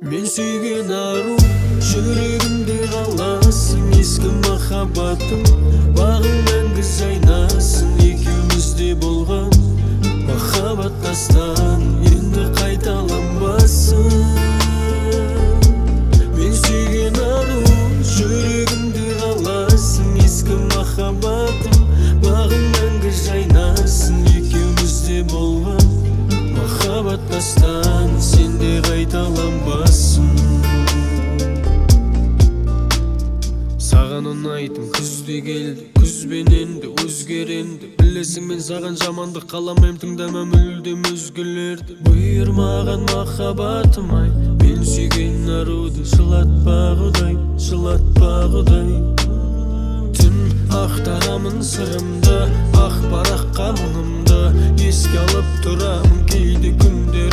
Мен сүйген ару, жүрегімде қаласың. Ескі махаббатым, бағың мәңгі жайнасын. Екеумізде болған махаббат дастан енді қайталанбасын. Мен сүйген ару, жүрегімде қаласың. Ескі махаббатым, бағың мәңгі жайнасын. Екеумізде болған махаббат дастан сенде қайталанбасын. Саған ұнайтын күзде келді, күзбен енді өзгеренді. Білесің мен саған жамандық қаламайым, тыңдамам мүлдем өзгелерді. Бұйырмаған махаббатым ай, мен сүйген аруды жылатпа құдай, жылатпа құдай. Түн ақтарамын сырымды, ақ параққа мұңымды, еске алып тұрамын кейде күндерім.